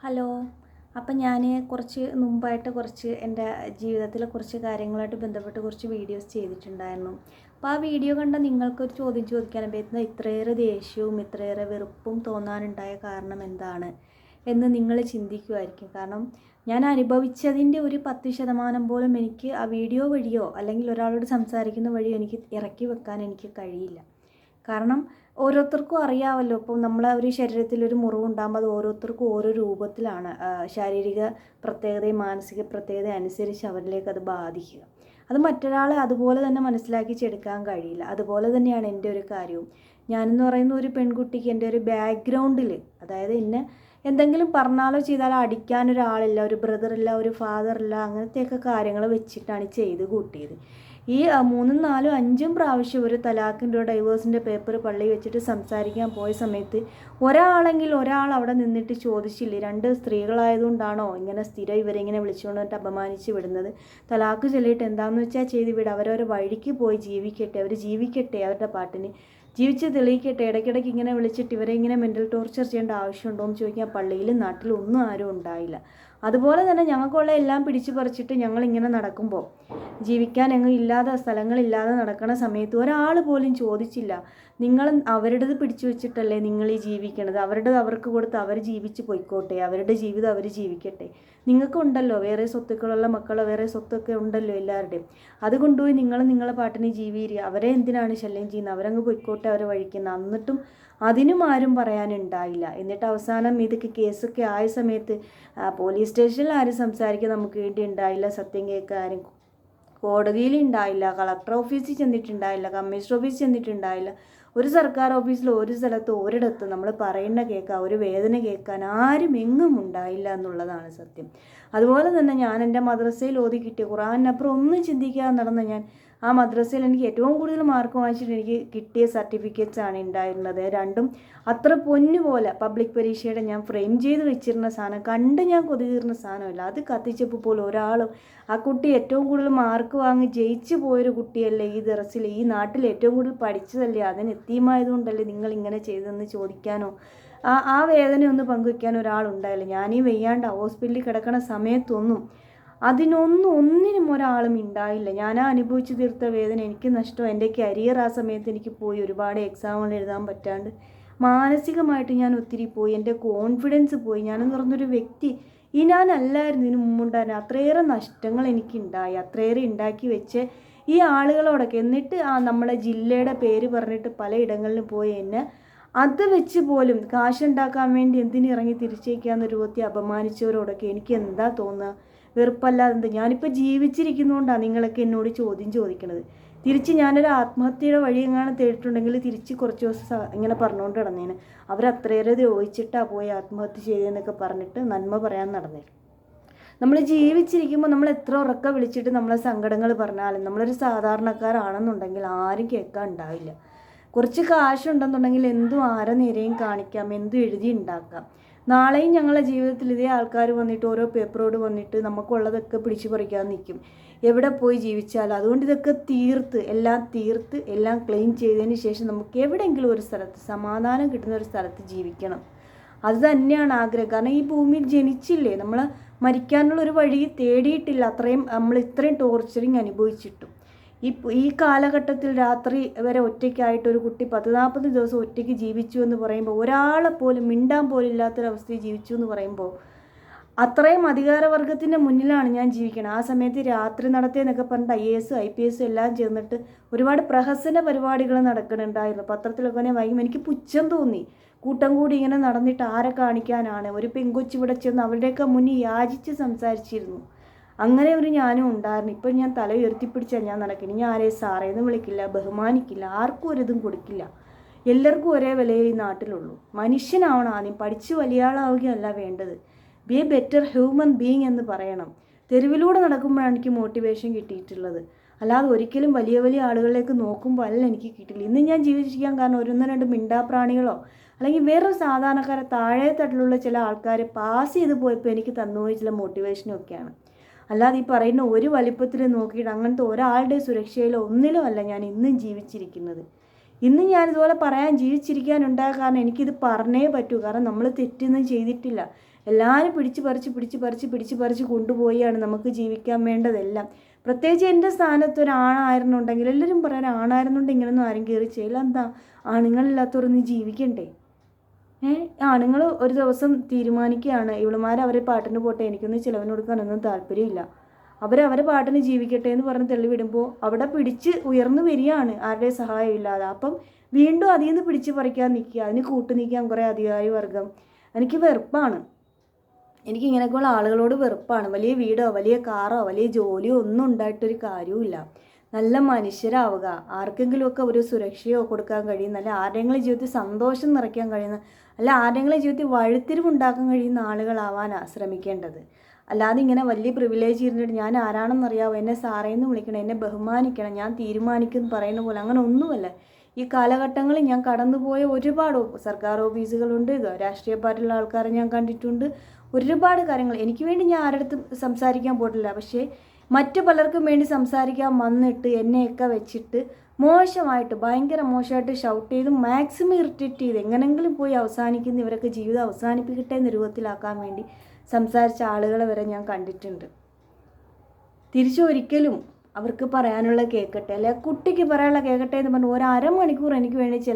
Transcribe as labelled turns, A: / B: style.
A: Hello. അപ്പം ഞാൻ കുറച്ച് മുമ്പായിട്ട് എൻ്റെ ജീവിതത്തിലെ കുറച്ച് കാര്യങ്ങളായിട്ട് ബന്ധപ്പെട്ട് കുറച്ച് വീഡിയോസ് ചെയ്തിട്ടുണ്ടായിരുന്നു. അപ്പോൾ ആ വീഡിയോ കണ്ട നിങ്ങൾക്കൊരു ചോദ്യം ചോദിക്കാനുണ്ടായിരുന്നു, ഇത്രയേറെ ദേഷ്യവും ഇത്രയേറെ വെറുപ്പും തോന്നാനുണ്ടായ കാരണം എന്താണ് എന്ന് നിങ്ങൾ ചിന്തിക്കുമായിരിക്കും. കാരണം ഞാൻ അനുഭവിച്ചതിൻ്റെ ഒരു 10% പോലും എനിക്ക് ആ വീഡിയോ വഴിയോ അല്ലെങ്കിൽ ഒരാളോട് സംസാരിക്കുന്ന വഴിയോ എനിക്ക് ഇറക്കി വെക്കാൻ എനിക്ക് കഴിയില്ല. കാരണം ഓരോരുത്തർക്കും അറിയാമല്ലോ, ഇപ്പോൾ നമ്മളെ ഒരു ശരീരത്തിലൊരു മുറിവുണ്ടാകുമ്പോൾ അത് ഓരോരുത്തർക്കും ഓരോ രൂപത്തിലാണ് ശാരീരിക പ്രത്യേകതയും മാനസിക പ്രത്യേകതയും അനുസരിച്ച് അവരിലേക്ക് അത് ബാധിക്കുക. അത് മറ്റൊരാളെ അതുപോലെ തന്നെ മനസ്സിലാക്കിച്ചെടുക്കാൻ കഴിയില്ല. അതുപോലെ തന്നെയാണ് എൻ്റെ ഒരു കാര്യവും. ഞാനെന്ന് പറയുന്ന ഒരു പെൺകുട്ടിക്ക് എൻ്റെ ഒരു ബാക്ക്ഗ്രൗണ്ടിൽ, അതായത് എന്നെ എന്തെങ്കിലും പറഞ്ഞാലോ ചെയ്താലോ അടിക്കാനൊരാളില്ല, ഒരു ബ്രദറില്ല, ഒരു ഫാദറില്ല, അങ്ങനത്തെയൊക്കെ കാര്യങ്ങൾ വെച്ചിട്ടാണ് ചെയ്ത് കൂട്ടിയത്. ഈ 3, 4, 5 പ്രാവശ്യം ഒരു തലാഖിൻ്റെ ഡൈവേഴ്സിൻ്റെ പേപ്പർ പള്ളി വെച്ചിട്ട് സംസാരിക്കാൻ പോയ സമയത്ത് ഒരാൾ അവിടെ നിന്നിട്ട് ചോദിച്ചില്ലേ, 2 സ്ത്രീകളായതുകൊണ്ടാണോ ഇങ്ങനെ സ്ഥിരം ഇവരിങ്ങനെ വിളിച്ചുകൊണ്ട് വന്നിട്ട് അപമാനിച്ച് വിടുന്നത്? തലാഖ് ചൊല്ലിയിട്ട് എന്താണെന്ന് വെച്ചാൽ ചെയ്ത് വിടുക, അവരവരെ വഴിക്ക് പോയി ജീവിക്കട്ടെ, അവർ ജീവിക്കട്ടെ, അവരുടെ പാട്ടിന് ജീവിച്ച് തെളിയിക്കട്ടെ. ഇടയ്ക്കിടയ്ക്ക് ഇങ്ങനെ വിളിച്ചിട്ട് ഇവരെ ഇങ്ങനെ മെൻ്റൽ ടോർച്ചർ ചെയ്യേണ്ട ആവശ്യമുണ്ടോ എന്ന് ചോദിക്കാൻ പള്ളിയിലും നാട്ടിലും ഒന്നും ആരും ഉണ്ടായില്ല. അതുപോലെ തന്നെ ഞങ്ങൾക്കുള്ള എല്ലാം പിടിച്ചു പറിച്ചിട്ട് ഞങ്ങളിങ്ങനെ നടക്കുമ്പോൾ, ജീവിക്കാൻ എങ്ങും ഇല്ലാതെ സ്ഥലങ്ങളില്ലാതെ നടക്കുന്ന സമയത്ത് ഒരാൾ പോലും ചോദിച്ചില്ല, നിങ്ങൾ അവരുടേത് പിടിച്ചു വെച്ചിട്ടല്ലേ നിങ്ങൾ ഈ ജീവിക്കണത്, അവരുടേത് അവർക്ക് കൊടുത്ത് അവർ ജീവിച്ച് പോയിക്കോട്ടെ, അവരുടെ ജീവിതം അവർ ജീവിക്കട്ടെ, നിങ്ങൾക്കുണ്ടല്ലോ വേറെ സ്വത്തുക്കളുള്ള മക്കളോ വേറെ സ്വത്തൊക്കെ ഉണ്ടല്ലോ എല്ലാവരുടെയും, അത് കൊണ്ടുപോയി നിങ്ങൾ നിങ്ങളെ പാട്ടിന് ജീവിക്കുക, അവരെ എന്തിനാണ് ശല്യം ചെയ്യുന്നത്, അവരങ്ങ് പോയിക്കോട്ടെ, അവരെ വഴിക്കുന്നത്. എന്നിട്ടും അതിനും ആരും പറയാനുണ്ടായില്ല. എന്നിട്ട് അവസാനം ഇതൊക്കെ കേസൊക്കെ ആയ സമയത്ത് പോലീസ് സ്റ്റേഷനിൽ ആരും സംസാരിക്കാൻ നമുക്ക് വേണ്ടി ഉണ്ടായില്ല, സത്യം കേൾക്കാനും കോടതിയിൽ ഉണ്ടായില്ല, കളക്ടർ ഓഫീസിൽ ചെന്നിട്ടുണ്ടായില്ല, കമ്മീഷണർ ഓഫീസിൽ ചെന്നിട്ടുണ്ടായില്ല, ഒരു സർക്കാർ ഓഫീസിൽ ഒരു സ്ഥലത്ത് ഒരിടത്ത് നമ്മൾ പറയുന്ന കേൾക്കാൻ, ഒരു വേദന കേൾക്കാൻ ആരും എങ്ങും ഉണ്ടായില്ല എന്നുള്ളതാണ് സത്യം. അതുപോലെ തന്നെ ഞാൻ എൻ്റെ മദ്രസയിൽ ഓതി കിട്ടിയ ഖുർആനപ്പുറം ഒന്നും ചിന്തിക്കാതെ നടന്ന ഞാൻ ആ മദ്രസയിൽ എനിക്ക് ഏറ്റവും കൂടുതൽ മാർക്ക് വാങ്ങിച്ചിട്ട് എനിക്ക് കിട്ടിയ സർട്ടിഫിക്കറ്റ്സ് ആണ് ഉണ്ടായിരുന്നത്. രണ്ടും അത്ര പൊന്നുപോലെ പബ്ലിക് പരീക്ഷയുടെ ഞാൻ ഫ്രെയിം ചെയ്ത് വെച്ചിരുന്ന സാധനം, കണ്ട് ഞാൻ കൊതി തീർന്ന സാധനമല്ല. അത് കത്തിച്ചപ്പോൾ പോലും ഒരാളും ആ കുട്ടി ഏറ്റവും കൂടുതൽ മാർക്ക് വാങ്ങി ജയിച്ചു പോയൊരു കുട്ടിയല്ലേ ഈ ദറസിൽ, ഈ നാട്ടിൽ ഏറ്റവും കൂടുതൽ പഠിച്ചതല്ലേ, അതിന് എത്തിയമായതുകൊണ്ടല്ലേ നിങ്ങൾ ഇങ്ങനെ ചെയ്തതെന്ന് ചോദിക്കാനോ ആ വേദന ഒന്ന് പങ്കുവയ്ക്കാനോ ഒരാളുണ്ടായില്ല. ഞാനീ വെയ്യാണ്ട് ഹോസ്പിറ്റലിൽ കിടക്കണ സമയത്തൊന്നും ഒന്നിനും ഒരാളും ഉണ്ടായില്ല. ഞാൻ അനുഭവിച്ച് തീർത്ത വേദന, എനിക്ക് നഷ്ടം, എൻ്റെ കരിയർ ആ സമയത്ത് എനിക്ക് പോയി, ഒരുപാട് എക്സാമുകൾ എഴുതാൻ പറ്റാണ്ട് മാനസികമായിട്ട് ഞാൻ ഒത്തിരി പോയി, എൻ്റെ കോൺഫിഡൻസ് പോയി. ഞാനെന്ന് പറഞ്ഞൊരു വ്യക്തി ഞാനല്ലായിരുന്നു ഇതിന് മുമ്പുണ്ടായിരുന്നു. അത്രയേറെ നഷ്ടങ്ങൾ എനിക്കുണ്ടായി, അത്രയേറെ ഉണ്ടാക്കി വെച്ച് ഈ ആളുകളോടൊക്കെ. എന്നിട്ട് നമ്മളെ ജില്ലയുടെ പേര് പറഞ്ഞിട്ട് പലയിടങ്ങളിലും പോയി എന്നെ അത് വെച്ച് പോലും കാശുണ്ടാക്കാൻ വേണ്ടി എന്തിനിറങ്ങി തിരിച്ചേക്കാവുന്ന രൂപത്തിൽ അപമാനിച്ചവരോടൊക്കെ എനിക്ക് എന്താ തോന്നുക? വെറുപ്പല്ലാതെ. ഞാനിപ്പോൾ ജീവിച്ചിരിക്കുന്നതുകൊണ്ടാണ് നിങ്ങളൊക്കെ എന്നോട് ചോദ്യം ചോദിക്കണത്. തിരിച്ച് ഞാനൊരു ആത്മഹത്യയുടെ വഴി എങ്ങാനും തേടിയിട്ടുണ്ടെങ്കിൽ തിരിച്ച് കുറച്ച് ദിവസം ഇങ്ങനെ പറഞ്ഞുകൊണ്ട് നടന്നേന്, അവരത്രയേറെ ദ്രോഹിച്ചിട്ടാണ് പോയി ആത്മഹത്യ ചെയ്തതെന്നൊക്കെ പറഞ്ഞിട്ട് നന്മ പറയാൻ നടന്നേ. നമ്മൾ ജീവിച്ചിരിക്കുമ്പോൾ നമ്മൾ എത്ര ഉറക്കം വിളിച്ചിട്ട് നമ്മളെ സങ്കടങ്ങൾ പറഞ്ഞാലും നമ്മളൊരു സാധാരണക്കാരാണെന്നുണ്ടെങ്കിൽ ആരും കേൾക്കാൻ ഉണ്ടാവില്ല. കുറച്ച് കാശുണ്ടെന്നുണ്ടെങ്കിൽ എന്തും ആരെ നേരെയും കാണിക്കാം, എന്തും എഴുതി ഉണ്ടാക്കാം. നാളെയും ഞങ്ങളുടെ ജീവിതത്തിൽ ഇതേ ആൾക്കാർ വന്നിട്ട് ഓരോ പേപ്പറോട് വന്നിട്ട് നമുക്കുള്ളതൊക്കെ പിടിച്ചു പറിക്കാൻ നിൽക്കും, എവിടെ പോയി ജീവിച്ചാലും. അതുകൊണ്ട് ഇതൊക്കെ എല്ലാം ക്ലെയിം ചെയ്തതിന് ശേഷം നമുക്ക് എവിടെയെങ്കിലും ഒരു സ്ഥലത്ത് സമാധാനം കിട്ടുന്ന ഒരു സ്ഥലത്ത് ജീവിക്കണം. അത് തന്നെയാണ് ആഗ്രഹം. കാരണം ഈ ഭൂമിയിൽ ജനിച്ചില്ലേ, നമ്മൾ മരിക്കാനുള്ള ഒരു വഴി തേടിയിട്ടില്ല. നമ്മൾ ഇത്രയും ടോർച്ചറിങ് അനുഭവിച്ചിട്ടും ഈ കാലഘട്ടത്തിൽ രാത്രി വരെ ഒറ്റയ്ക്കായിട്ട് ഒരു കുട്ടി 10-40 ദിവസം ഒറ്റയ്ക്ക് ജീവിച്ചു എന്ന് പറയുമ്പോൾ, ഒരാളെ പോലും മിണ്ടാൻ പോലും ഇല്ലാത്തൊരവസ്ഥയിൽ ജീവിച്ചു എന്ന് പറയുമ്പോൾ, അത്രയും അധികാരവർഗത്തിൻ്റെ മുന്നിലാണ് ഞാൻ ജീവിക്കണം. ആ സമയത്ത് രാത്രി നടത്തിയെന്നൊക്കെ പറഞ്ഞിട്ട് IAS IPS എല്ലാം ചേർന്നിട്ട് ഒരുപാട് പ്രഹസന പരിപാടികൾ നടക്കുന്നുണ്ടായിരുന്നു. പത്രത്തിലൊക്കെ വൈകും. എനിക്ക് പുച്ഛം തോന്നി. കൂട്ടം കൂടി ഇങ്ങനെ നടന്നിട്ട് ആരെ കാണിക്കാനാണ്? ഒരു പെങ്കൊച്ച് ഇവിടെ ചെന്ന് അവരുടെയൊക്കെ മുന്നിൽ യാചിച്ച് സംസാരിച്ചിരുന്നു. അങ്ങനെ ഒരു ഞാനും ഉണ്ടായിരുന്നു. ഇപ്പം ഞാൻ തല ഉയർത്തിപ്പിടിച്ചാൽ ഞാൻ നടക്കുന്നു. ഞാൻ ആരെയും സാറേന്ന് വിളിക്കില്ല, ബഹുമാനിക്കില്ല, ആർക്കും ഒരിതും കൊടുക്കില്ല. എല്ലാവർക്കും ഒരേ വിലയേ ഈ നാട്ടിലുള്ളൂ. മനുഷ്യനാവണം ആദ്യം, പഠിച്ച് വലിയ ആളാവുകയല്ല വേണ്ടത്. B A better human being എന്ന് പറയണം. തെരുവിലൂടെ നടക്കുമ്പോഴാണ് എനിക്ക് മോട്ടിവേഷൻ കിട്ടിയിട്ടുള്ളത്. അല്ലാതെ ഒരിക്കലും വലിയ വലിയ ആളുകളിലേക്ക് നോക്കുമ്പോൾ അല്ല എനിക്ക് കിട്ടില്ല. ഇന്ന് ഞാൻ ജീവിച്ചിരിക്കാൻ കാരണം 1-2 മിണ്ടാപ്രാണികളോ അല്ലെങ്കിൽ വേറൊരു സാധാരണക്കാരെ താഴെ തട്ടിലുള്ള ചില ആൾക്കാർ പാസ് ചെയ്ത് പോയപ്പോൾ എനിക്ക് തന്നുപോയ ചില മോട്ടിവേഷനും ഒക്കെയാണ്. അല്ലാതെ ഈ പറയുന്ന ഒരു വലിപ്പത്തിൽ നോക്കിയിട്ട് അങ്ങനത്തെ ഒരാളുടെ സുരക്ഷയിലോ ഒന്നിലോ അല്ല ഞാൻ ഇന്നും ജീവിച്ചിരിക്കുന്നത്. ഇന്നും ഞാനിതുപോലെ പറയാൻ ജീവിച്ചിരിക്കാനുണ്ടായ കാരണം എനിക്കിത് പറഞ്ഞേ പറ്റൂ. കാരണം നമ്മൾ തെറ്റൊന്നും ചെയ്തിട്ടില്ല. എല്ലാവരും പിടിച്ച് പറിച്ച് കൊണ്ടുപോയാണ് നമുക്ക് ജീവിക്കാൻ വേണ്ടതെല്ലാം. പ്രത്യേകിച്ച് എൻ്റെ സ്ഥാനത്ത് ഒരാണായിരുന്നുണ്ടെങ്കിൽ എല്ലാവരും പറയാൻ ആണായിരുന്നുണ്ടെങ്കിൽ ഇങ്ങനൊന്നും ആരും കയറി ചെയ്യില്ല. എന്താ, ആണുങ്ങളില്ലാത്തവരൊന്ന് ജീവിക്കണ്ടേ? ആണുങ്ങൾ ഒരു ദിവസം തീരുമാനിക്കുകയാണ് ഇവളുമാർ അവരെ പാട്ടിന് പോട്ടെ, എനിക്കൊന്നും ചിലവിന് കൊടുക്കാനൊന്നും താല്പര്യമില്ല, അവരവരെ പാട്ടിന് ജീവിക്കട്ടെ എന്ന് പറഞ്ഞ് തള്ളിവിടുമ്പോൾ അവിടെ പിടിച്ച് ഉയർന്നു വരികയാണ് ആരുടെ സഹായം ഇല്ലാതെ. അപ്പം വീണ്ടും അതിൽ നിന്ന് പിടിച്ച് പറിക്കാൻ നിൽക്കുക, അതിന് കൂട്ടു നിൽക്കാൻ കുറേ അധികാരി വർഗം. എനിക്ക് വെറുപ്പാണ്, എനിക്ക് ഇങ്ങനെയൊക്കെയുള്ള ആളുകളോട് വെറുപ്പാണ്. വലിയ വീടോ വലിയ കാറോ വലിയ ജോലിയോ ഒന്നും ഉണ്ടായിട്ടൊരു കാര്യവുമില്ല. നല്ല മനുഷ്യരാവുക, ആർക്കെങ്കിലുമൊക്കെ ഒരു സുരക്ഷയോ കൊടുക്കാൻ കഴിയുന്ന, അല്ല ആരുടെയെങ്കിലും ജീവിതത്തിൽ സന്തോഷം നിറയ്ക്കാൻ കഴിയുന്ന, അല്ല ആരുടെയെങ്കിലും ജീവിതത്തിൽ വഴിത്തിരിവുണ്ടാക്കാൻ കഴിയുന്ന ആളുകളാവാനാണ് ശ്രമിക്കേണ്ടത്. അല്ലാതെ ഇങ്ങനെ വലിയ പ്രിവിലേജ് ഇരുന്നിട്ട് ഞാൻ ആരാണെന്നറിയാവോ, എന്നെ സാറേന്ന് വിളിക്കണം, എന്നെ ബഹുമാനിക്കണം, ഞാൻ തീരുമാനിക്കുമെന്ന് പറയുന്ന പോലെ അങ്ങനെ ഒന്നുമല്ല. ഈ കാലഘട്ടങ്ങളിൽ ഞാൻ കടന്നുപോയ ഒരുപാട് സർക്കാർ ഓഫീസുകളുണ്ട്, രാഷ്ട്രീയ പാർട്ടിയിലുള്ള ആൾക്കാരെ ഞാൻ കണ്ടിട്ടുണ്ട്, ഒരുപാട് കാര്യങ്ങൾ. എനിക്ക് വേണ്ടി ഞാൻ ആരുടെ സംസാരിക്കാൻ പോയിട്ടില്ല, പക്ഷേ മറ്റു പലർക്കും വേണ്ടി സംസാരിക്കാൻ വന്നിട്ട് എന്നെയൊക്കെ വെച്ചിട്ട് മോശമായിട്ട്, ഭയങ്കര മോശമായിട്ട് ഷൗട്ട് ചെയ്ത് മാക്സിമം ഇറിറ്റേറ്റ് ചെയ്ത് എങ്ങനെങ്കിലും പോയി അവസാനിക്കുന്ന ഇവരൊക്കെ ജീവിതം അവസാനിപ്പിക്കട്ടെ എന്ന രൂപത്തിലാക്കാൻ വേണ്ടി സംസാരിച്ച ആളുകളെ വരെ ഞാൻ കണ്ടിട്ടുണ്ട്. തിരിച്ചൊരിക്കലും അവർക്ക് പറയാനുള്ള കേൾക്കട്ടെ, അല്ലെ കുട്ടിക്ക് പറയാനുള്ള കേൾക്കട്ടെ എന്ന് പറഞ്ഞ് ഒരു അരമണിക്കൂർ എനിക്ക് വേണ്ടി